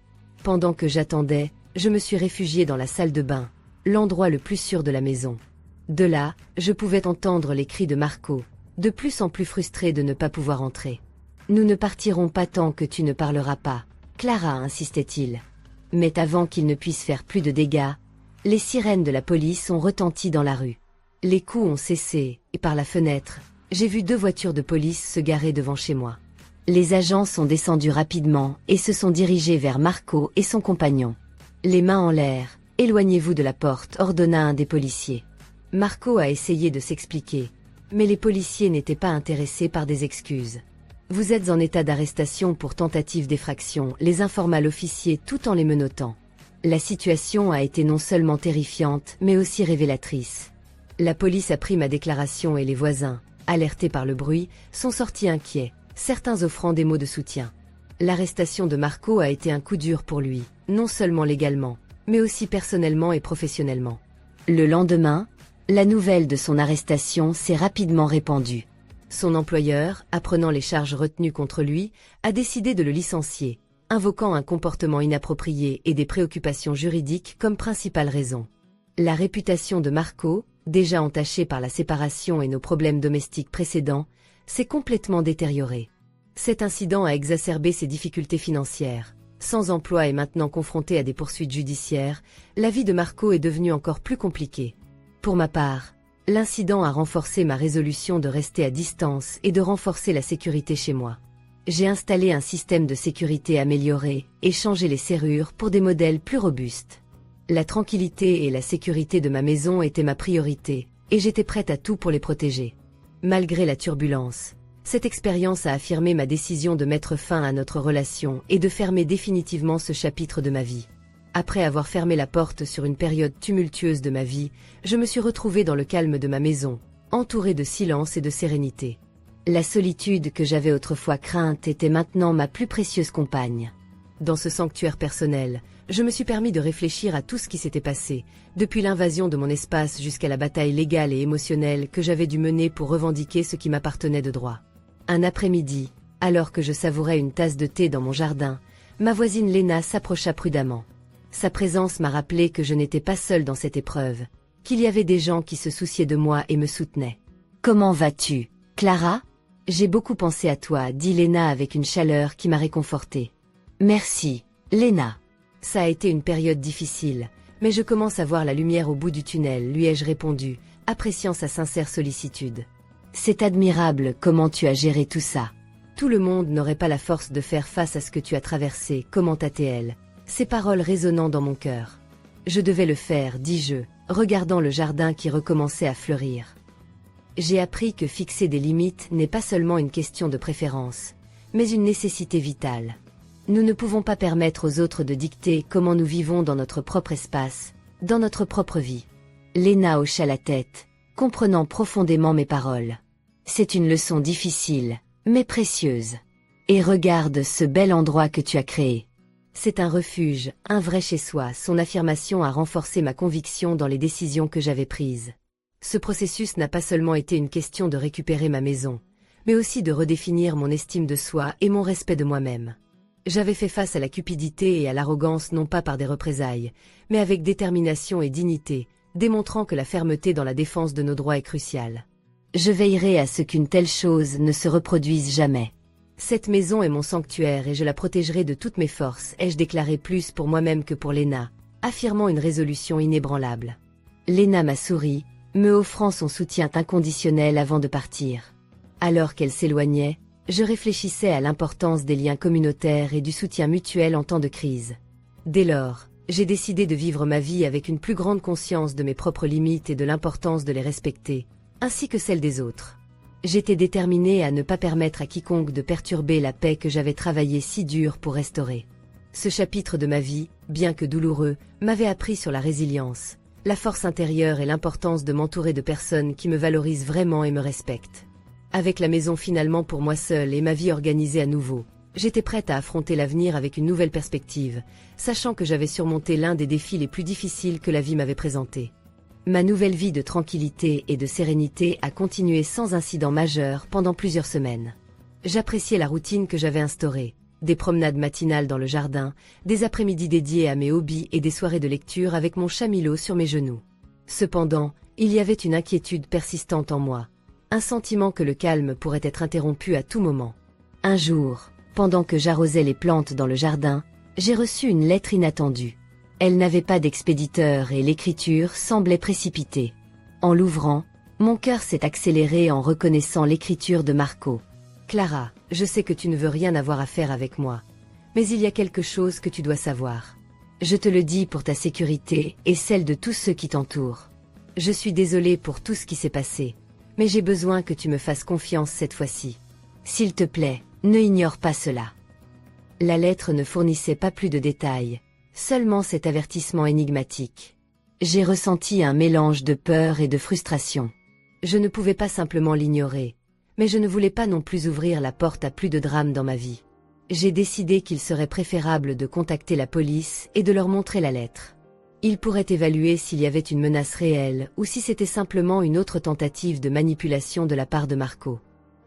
Pendant que j'attendais, je me suis réfugié dans la salle de bain, l'endroit le plus sûr de la maison. De là, je pouvais entendre les cris de Marco, de plus en plus frustré de ne pas pouvoir entrer. « Nous ne partirons pas tant que tu ne parleras pas, Clara, insistait-il. Mais avant qu'il ne puisse faire plus de dégâts, les sirènes de la police ont retenti dans la rue. Les coups ont cessé, et par la fenêtre, j'ai vu 2 voitures de police se garer devant chez moi. Les agents sont descendus rapidement et se sont dirigés vers Marco et son compagnon. Les mains en l'air, « Éloignez-vous de la porte » ordonna un des policiers. Marco a essayé de s'expliquer, mais les policiers n'étaient pas intéressés par des excuses. « Vous êtes en état d'arrestation pour tentative d'effraction » les informa l'officier tout en les menottant. La situation a été non seulement terrifiante, mais aussi révélatrice. La police a pris ma déclaration et les voisins, alertés par le bruit, sont sortis inquiets, certains offrant des mots de soutien. L'arrestation de Marco a été un coup dur pour lui, non seulement légalement, mais aussi personnellement et professionnellement. Le lendemain, la nouvelle de son arrestation s'est rapidement répandue. Son employeur, apprenant les charges retenues contre lui, a décidé de le licencier, invoquant un comportement inapproprié et des préoccupations juridiques comme principale raison. La réputation de Marco, déjà entachée par la séparation et nos problèmes domestiques précédents, s'est complètement détériorée. Cet incident a exacerbé ses difficultés financières. Sans emploi et maintenant confronté à des poursuites judiciaires, la vie de Marco est devenue encore plus compliquée. Pour ma part, l'incident a renforcé ma résolution de rester à distance et de renforcer la sécurité chez moi. J'ai installé un système de sécurité amélioré et changé les serrures pour des modèles plus robustes. La tranquillité et la sécurité de ma maison étaient ma priorité, et j'étais prête à tout pour les protéger. Malgré la turbulence, cette expérience a affirmé ma décision de mettre fin à notre relation et de fermer définitivement ce chapitre de ma vie. Après avoir fermé la porte sur une période tumultueuse de ma vie, je me suis retrouvée dans le calme de ma maison, entourée de silence et de sérénité. La solitude que j'avais autrefois crainte était maintenant ma plus précieuse compagne. Dans ce sanctuaire personnel, je me suis permis de réfléchir à tout ce qui s'était passé, depuis l'invasion de mon espace jusqu'à la bataille légale et émotionnelle que j'avais dû mener pour revendiquer ce qui m'appartenait de droit. Un après-midi, alors que je savourais une tasse de thé dans mon jardin, ma voisine Léna s'approcha prudemment. Sa présence m'a rappelé que je n'étais pas seule dans cette épreuve, qu'il y avait des gens qui se souciaient de moi et me soutenaient. « Comment vas-tu, Clara ? J'ai beaucoup pensé à toi, dit Léna avec une chaleur qui m'a réconfortée. Merci, Léna. Ça a été une période difficile, mais je commence à voir la lumière au bout du tunnel, lui ai-je répondu, appréciant sa sincère sollicitude. C'est admirable comment tu as géré tout ça. Tout le monde n'aurait pas la force de faire face à ce que tu as traversé, commenta-t-elle, ces paroles résonnant dans mon cœur. Je devais le faire, dis-je, regardant le jardin qui recommençait à fleurir. J'ai appris que fixer des limites n'est pas seulement une question de préférence, mais une nécessité vitale. Nous ne pouvons pas permettre aux autres de dicter comment nous vivons dans notre propre espace, dans notre propre vie. Léna hocha la tête, comprenant profondément mes paroles. C'est une leçon difficile, mais précieuse. Et regarde ce bel endroit que tu as créé. C'est un refuge, un vrai chez-soi. Son affirmation a renforcé ma conviction dans les décisions que j'avais prises. Ce processus n'a pas seulement été une question de récupérer ma maison, mais aussi de redéfinir mon estime de soi et mon respect de moi-même. J'avais fait face à la cupidité et à l'arrogance non pas par des représailles, mais avec détermination et dignité, démontrant que la fermeté dans la défense de nos droits est cruciale. Je veillerai à ce qu'une telle chose ne se reproduise jamais. Cette maison est mon sanctuaire et je la protégerai de toutes mes forces, ai-je déclaré plus pour moi-même que pour Léna, affirmant une résolution inébranlable. Léna m'a souri, me offrant son soutien inconditionnel avant de partir. Alors qu'elle s'éloignait, je réfléchissais à l'importance des liens communautaires et du soutien mutuel en temps de crise. Dès lors, j'ai décidé de vivre ma vie avec une plus grande conscience de mes propres limites et de l'importance de les respecter, ainsi que celle des autres. J'étais déterminée à ne pas permettre à quiconque de perturber la paix que j'avais travaillé si dur pour restaurer. Ce chapitre de ma vie, bien que douloureux, m'avait appris sur la résilience, la force intérieure et l'importance de m'entourer de personnes qui me valorisent vraiment et me respectent. Avec la maison finalement pour moi seule et ma vie organisée à nouveau, j'étais prête à affronter l'avenir avec une nouvelle perspective, sachant que j'avais surmonté l'un des défis les plus difficiles que la vie m'avait présentés. Ma nouvelle vie de tranquillité et de sérénité a continué sans incident majeur pendant plusieurs semaines. J'appréciais la routine que j'avais instaurée, des promenades matinales dans le jardin, des après-midi dédiés à mes hobbies et des soirées de lecture avec mon chat Milo sur mes genoux. Cependant, il y avait une inquiétude persistante en moi, un sentiment que le calme pourrait être interrompu à tout moment. Un jour, pendant que j'arrosais les plantes dans le jardin, j'ai reçu une lettre inattendue. Elle n'avait pas d'expéditeur et l'écriture semblait précipitée. En l'ouvrant, mon cœur s'est accéléré en reconnaissant l'écriture de Marco. « Clara, je sais que tu ne veux rien avoir à faire avec moi, mais il y a quelque chose que tu dois savoir. Je te le dis pour ta sécurité et celle de tous ceux qui t'entourent. Je suis désolée pour tout ce qui s'est passé, mais j'ai besoin que tu me fasses confiance cette fois-ci. S'il te plaît, ne ignore pas cela. » La lettre ne fournissait pas plus de détails, seulement cet avertissement énigmatique. J'ai ressenti un mélange de peur et de frustration. Je ne pouvais pas simplement l'ignorer, mais je ne voulais pas non plus ouvrir la porte à plus de drames dans ma vie. J'ai décidé qu'il serait préférable de contacter la police et de leur montrer la lettre. Ils pourraient évaluer s'il y avait une menace réelle ou si c'était simplement une autre tentative de manipulation de la part de Marco.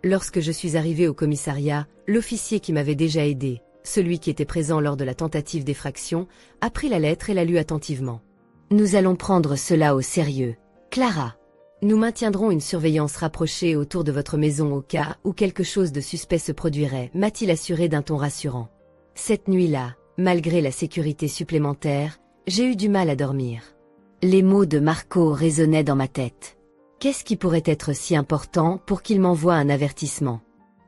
Lorsque je suis arrivée au commissariat, l'officier qui m'avait déjà aidé, celui qui était présent lors de la tentative d'effraction, a pris la lettre et l'a lue attentivement. « Nous allons prendre cela au sérieux, Clara. Nous maintiendrons une surveillance rapprochée autour de votre maison au cas où quelque chose de suspect se produirait, m'a-t-il assuré d'un ton rassurant. Cette nuit-là, malgré la sécurité supplémentaire, j'ai eu du mal à dormir. Les mots de Marco résonnaient dans ma tête. Qu'est-ce qui pourrait être si important pour qu'il m'envoie un avertissement?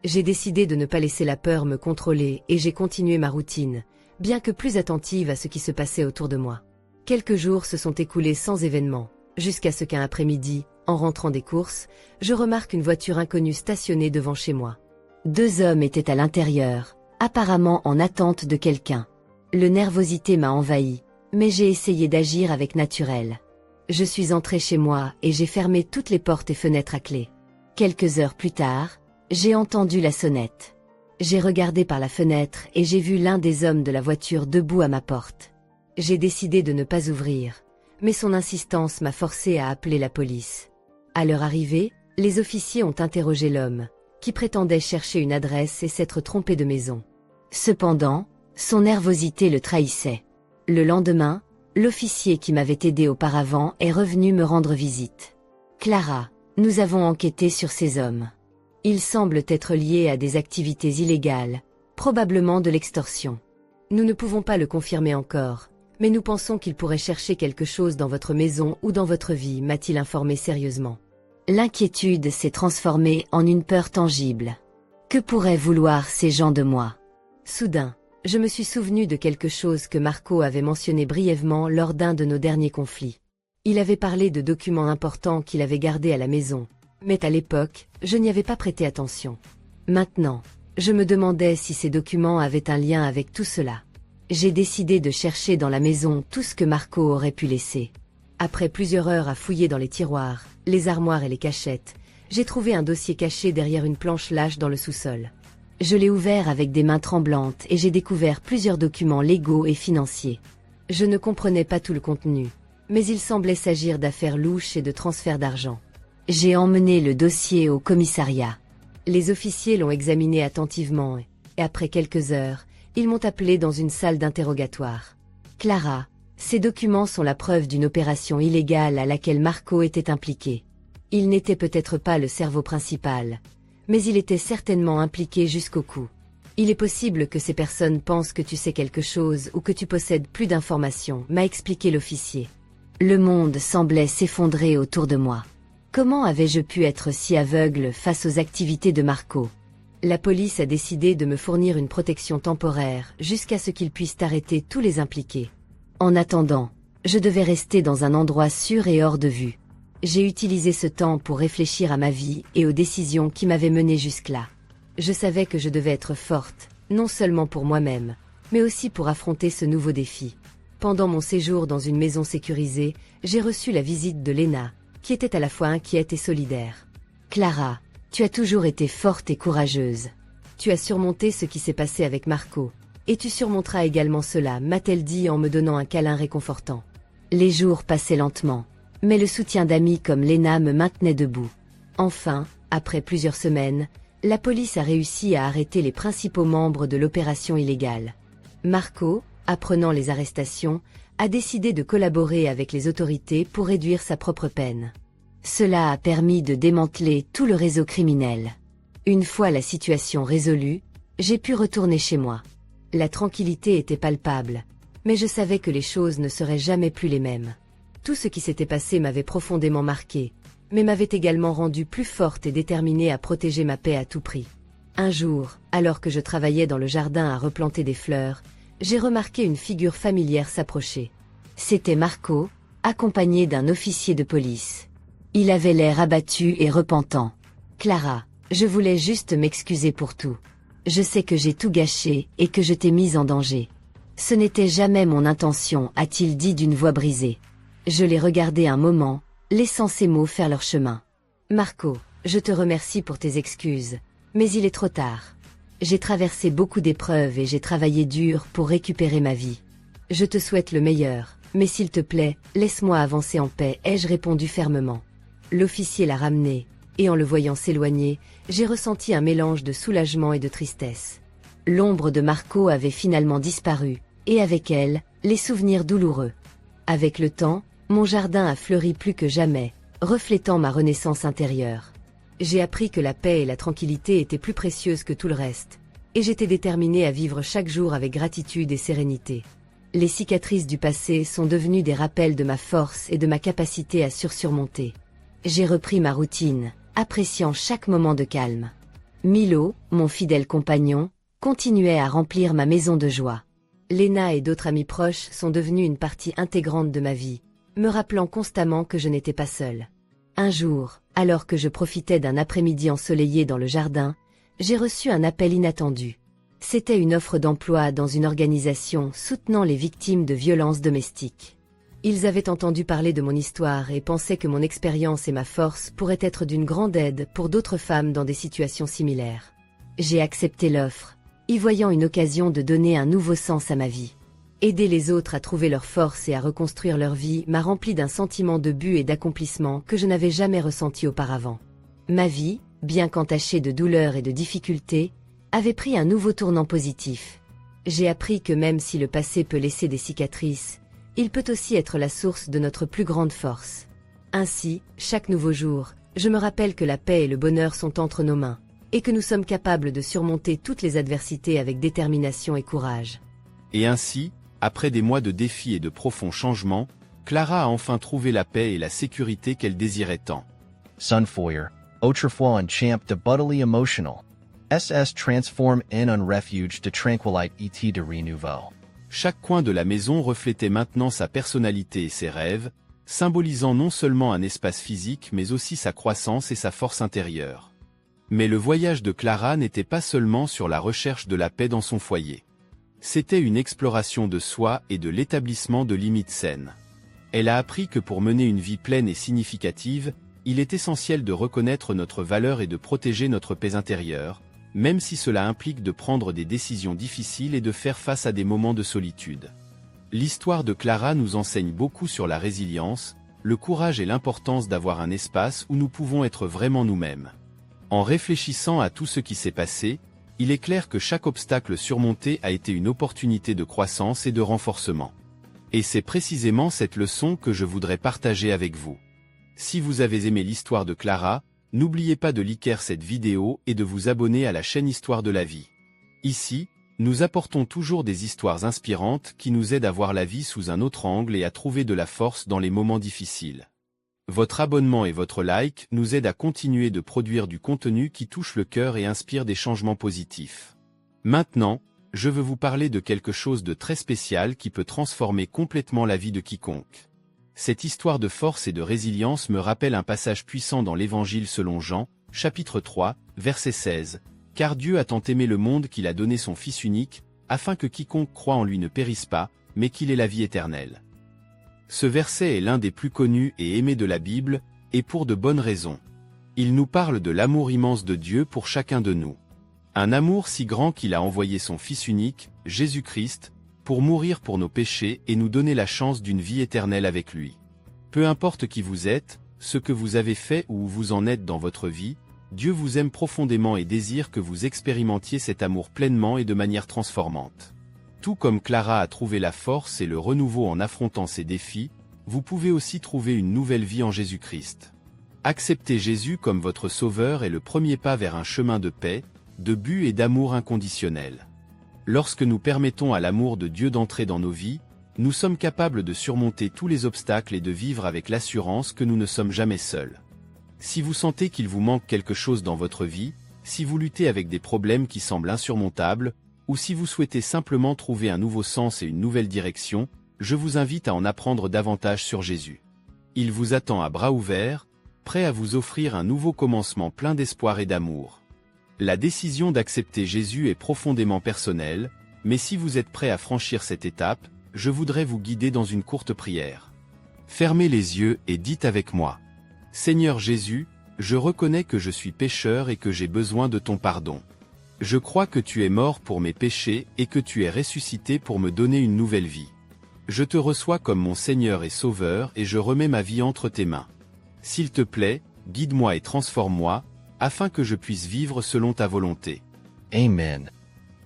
J'ai décidé de ne pas laisser la peur me contrôler et j'ai continué ma routine, bien que plus attentive à ce qui se passait autour de moi. Quelques jours se sont écoulés sans événement, jusqu'à ce qu'un après-midi, en rentrant des courses, je remarque une voiture inconnue stationnée devant chez moi. 2 hommes étaient à l'intérieur, apparemment en attente de quelqu'un. Le nervosité m'a envahi, mais j'ai essayé d'agir avec naturel. Je suis entrée chez moi et j'ai fermé toutes les portes et fenêtres à clé. Quelques heures plus tard, j'ai entendu la sonnette. J'ai regardé par la fenêtre et j'ai vu l'un des hommes de la voiture debout à ma porte. J'ai décidé de ne pas ouvrir, mais son insistance m'a forcé à appeler la police. À leur arrivée, les officiers ont interrogé l'homme, qui prétendait chercher une adresse et s'être trompé de maison. Cependant, son nervosité le trahissait. Le lendemain, l'officier qui m'avait aidé auparavant est revenu me rendre visite. « Clara, nous avons enquêté sur ces hommes. Ils semblent être liés à des activités illégales, probablement de l'extorsion. Nous ne pouvons pas le confirmer encore, Mais nous pensons qu'il pourrait chercher quelque chose dans votre maison ou dans votre vie, m'a-t-il informé sérieusement. L'inquiétude s'est transformée en une peur tangible. Que pourraient vouloir ces gens de moi? Soudain, je me suis souvenu de quelque chose que Marco avait mentionné brièvement lors d'un de nos derniers conflits. Il avait parlé de documents importants qu'il avait gardés à la maison, mais à l'époque, je n'y avais pas prêté attention. Maintenant, je me demandais si ces documents avaient un lien avec tout cela. J'ai décidé de chercher dans la maison tout ce que Marco aurait pu laisser. Après plusieurs heures à fouiller dans les tiroirs, les armoires et les cachettes, j'ai trouvé un dossier caché derrière une planche lâche dans le sous-sol. Je l'ai ouvert avec des mains tremblantes et j'ai découvert plusieurs documents légaux et financiers. Je ne comprenais pas tout le contenu, mais il semblait s'agir d'affaires louches et de transferts d'argent. J'ai emmené le dossier au commissariat. Les officiers l'ont examiné attentivement et après quelques heures, ils m'ont appelé dans une salle d'interrogatoire. Clara, ces documents sont la preuve d'une opération illégale à laquelle Marco était impliqué. Il n'était peut-être pas le cerveau principal, mais il était certainement impliqué jusqu'au cou. Il est possible que ces personnes pensent que tu sais quelque chose ou que tu possèdes plus d'informations, m'a expliqué l'officier. Le monde semblait s'effondrer autour de moi. Comment avais-je pu être si aveugle face aux activités de Marco? La police a décidé de me fournir une protection temporaire jusqu'à ce qu'ils puissent arrêter tous les impliqués. En attendant, je devais rester dans un endroit sûr et hors de vue. J'ai utilisé ce temps pour réfléchir à ma vie et aux décisions qui m'avaient mené jusque-là. Je savais que je devais être forte, non seulement pour moi-même, mais aussi pour affronter ce nouveau défi. Pendant mon séjour dans une maison sécurisée, j'ai reçu la visite de Lena, qui était à la fois inquiète et solidaire. Clara, tu as toujours été forte et courageuse. Tu as surmonté ce qui s'est passé avec Marco, et tu surmonteras également cela, m'a-t-elle dit en me donnant un câlin réconfortant. Les jours passaient lentement, mais le soutien d'amis comme Lena me maintenait debout. Enfin, après plusieurs semaines, la police a réussi à arrêter les principaux membres de l'opération illégale. Marco, apprenant les arrestations, a décidé de collaborer avec les autorités pour réduire sa propre peine. Cela a permis de démanteler tout le réseau criminel. Une fois la situation résolue, j'ai pu retourner chez moi. La tranquillité était palpable, mais je savais que les choses ne seraient jamais plus les mêmes. Tout ce qui s'était passé m'avait profondément marqué, mais m'avait également rendue plus forte et déterminée à protéger ma paix à tout prix. Un jour, alors que je travaillais dans le jardin à replanter des fleurs, j'ai remarqué une figure familière s'approcher. C'était Marco, accompagné d'un officier de police. Il avait l'air abattu et repentant. « Clara, je voulais juste m'excuser pour tout. Je sais que j'ai tout gâché et que je t'ai mise en danger. Ce n'était jamais mon intention, a-t-il dit d'une voix brisée. Je l'ai regardé un moment, laissant ces mots faire leur chemin. Marco, je te remercie pour tes excuses, mais il est trop tard. J'ai traversé beaucoup d'épreuves et j'ai travaillé dur pour récupérer ma vie. Je te souhaite le meilleur, mais s'il te plaît, laisse-moi avancer en paix, ai-je répondu fermement. L'officier l'a ramené, et en le voyant s'éloigner, j'ai ressenti un mélange de soulagement et de tristesse. L'ombre de Marco avait finalement disparu, et avec elle, les souvenirs douloureux. Avec le temps, mon jardin a fleuri plus que jamais, reflétant ma renaissance intérieure. J'ai appris que la paix et la tranquillité étaient plus précieuses que tout le reste, et j'étais déterminée à vivre chaque jour avec gratitude et sérénité. Les cicatrices du passé sont devenues des rappels de ma force et de ma capacité à surmonter. J'ai repris ma routine, appréciant chaque moment de calme. Milo, mon fidèle compagnon, continuait à remplir ma maison de joie. Lena et d'autres amis proches sont devenus une partie intégrante de ma vie, me rappelant constamment que je n'étais pas seule. Un jour, alors que je profitais d'un après-midi ensoleillé dans le jardin, j'ai reçu un appel inattendu. C'était une offre d'emploi dans une organisation soutenant les victimes de violences domestiques. Ils avaient entendu parler de mon histoire et pensaient que mon expérience et ma force pourraient être d'une grande aide pour d'autres femmes dans des situations similaires. J'ai accepté l'offre, y voyant une occasion de donner un nouveau sens à ma vie. Aider les autres à trouver leur force et à reconstruire leur vie m'a rempli d'un sentiment de but et d'accomplissement que je n'avais jamais ressenti auparavant. Ma vie, bien qu'entachée de douleurs et de difficultés, avait pris un nouveau tournant positif. J'ai appris que même si le passé peut laisser des cicatrices, il peut aussi être la source de notre plus grande force. Ainsi, chaque nouveau jour, je me rappelle que la paix et le bonheur sont entre nos mains, et que nous sommes capables de surmonter toutes les adversités avec détermination et courage. Et ainsi, Après des mois de défis et de profonds changements, Clara a enfin trouvé la paix et la sécurité qu'elle désirait tant. Sunfoyer, Otrefwa and Champ de Buttily Emotional. SS Transform in un Refuge de Tranquillite et de Renouveau. Chaque coin de la maison reflétait maintenant sa personnalité et ses rêves, symbolisant non seulement un espace physique mais aussi sa croissance et sa force intérieure. Mais le voyage de Clara n'était pas seulement sur la recherche de la paix dans son foyer. C'était une exploration de soi et de l'établissement de limites saines. Elle a appris que pour mener une vie pleine et significative, il est essentiel de reconnaître notre valeur et de protéger notre paix intérieure, même si cela implique de prendre des décisions difficiles et de faire face à des moments de solitude. L'histoire de Clara nous enseigne beaucoup sur la résilience, le courage et l'importance d'avoir un espace où nous pouvons être vraiment nous-mêmes. En réfléchissant à tout ce qui s'est passé, il est clair que chaque obstacle surmonté a été une opportunité de croissance et de renforcement. Et c'est précisément cette leçon que je voudrais partager avec vous. Si vous avez aimé l'histoire de Clara, n'oubliez pas de liker cette vidéo et de vous abonner à la chaîne Histoire de la vie. Ici, nous apportons toujours des histoires inspirantes qui nous aident à voir la vie sous un autre angle et à trouver de la force dans les moments difficiles. Votre abonnement et votre like nous aident à continuer de produire du contenu qui touche le cœur et inspire des changements positifs. Maintenant, je veux vous parler de quelque chose de très spécial qui peut transformer complètement la vie de quiconque. Cette histoire de force et de résilience me rappelle un passage puissant dans l'Évangile selon Jean, chapitre 3, verset 16. « Car Dieu a tant aimé le monde qu'il a donné son Fils unique, afin que quiconque croit en lui ne périsse pas, mais qu'il ait la vie éternelle. » Ce verset est l'un des plus connus et aimés de la Bible, et pour de bonnes raisons. Il nous parle de l'amour immense de Dieu pour chacun de nous. Un amour si grand qu'il a envoyé son Fils unique, Jésus-Christ, pour mourir pour nos péchés et nous donner la chance d'une vie éternelle avec lui. Peu importe qui vous êtes, ce que vous avez fait ou où vous en êtes dans votre vie, Dieu vous aime profondément et désire que vous expérimentiez cet amour pleinement et de manière transformante. Tout comme Clara a trouvé la force et le renouveau en affrontant ses défis, vous pouvez aussi trouver une nouvelle vie en Jésus-Christ. Accepter Jésus comme votre sauveur est le premier pas vers un chemin de paix, de but et d'amour inconditionnel. Lorsque nous permettons à l'amour de Dieu d'entrer dans nos vies, nous sommes capables de surmonter tous les obstacles et de vivre avec l'assurance que nous ne sommes jamais seuls. Si vous sentez qu'il vous manque quelque chose dans votre vie, si vous luttez avec des problèmes qui semblent insurmontables, ou si vous souhaitez simplement trouver un nouveau sens et une nouvelle direction, je vous invite à en apprendre davantage sur Jésus. Il vous attend à bras ouverts, prêt à vous offrir un nouveau commencement plein d'espoir et d'amour. La décision d'accepter Jésus est profondément personnelle, mais si vous êtes prêt à franchir cette étape, je voudrais vous guider dans une courte prière. Fermez les yeux et dites avec moi. Seigneur Jésus, je reconnais que je suis pécheur et que j'ai besoin de ton pardon. Je crois que tu es mort pour mes péchés et que tu es ressuscité pour me donner une nouvelle vie. Je te reçois comme mon Seigneur et Sauveur et je remets ma vie entre tes mains. S'il te plaît, guide-moi et transforme-moi, afin que je puisse vivre selon ta volonté. Amen.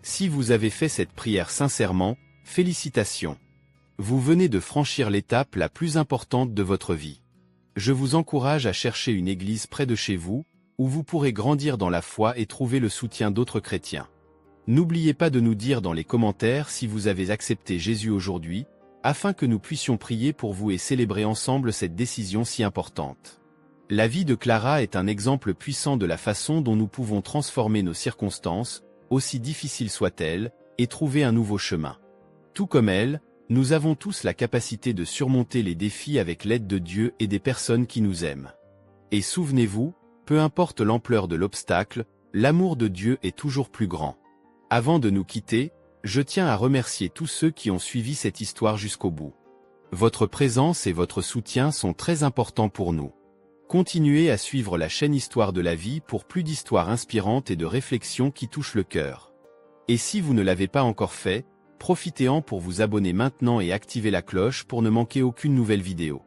Si vous avez fait cette prière sincèrement, félicitations. Vous venez de franchir l'étape la plus importante de votre vie. Je vous encourage à chercher une église près de chez vous, où vous pourrez grandir dans la foi et trouver le soutien d'autres chrétiens. N'oubliez pas de nous dire dans les commentaires si vous avez accepté Jésus aujourd'hui, afin que nous puissions prier pour vous et célébrer ensemble cette décision si importante. La vie de Clara est un exemple puissant de la façon dont nous pouvons transformer nos circonstances, aussi difficiles soient-elles, et trouver un nouveau chemin. Tout comme elle, nous avons tous la capacité de surmonter les défis avec l'aide de Dieu et des personnes qui nous aiment. Et souvenez-vous, peu importe l'ampleur de l'obstacle, l'amour de Dieu est toujours plus grand. Avant de nous quitter, je tiens à remercier tous ceux qui ont suivi cette histoire jusqu'au bout. Votre présence et votre soutien sont très importants pour nous. Continuez à suivre la chaîne Histoire de la vie pour plus d'histoires inspirantes et de réflexions qui touchent le cœur. Et si vous ne l'avez pas encore fait, profitez-en pour vous abonner maintenant et activer la cloche pour ne manquer aucune nouvelle vidéo.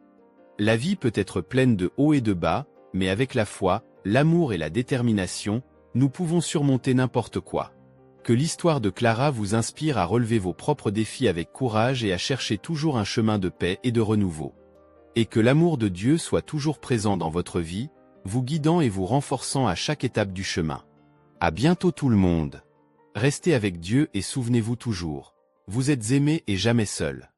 La vie peut être pleine de hauts et de bas, mais avec la foi, l'amour et la détermination, nous pouvons surmonter n'importe quoi. Que l'histoire de Clara vous inspire à relever vos propres défis avec courage et à chercher toujours un chemin de paix et de renouveau. Et que l'amour de Dieu soit toujours présent dans votre vie, vous guidant et vous renforçant à chaque étape du chemin. À bientôt tout le monde. Restez avec Dieu et souvenez-vous toujours. Vous êtes aimé et jamais seul.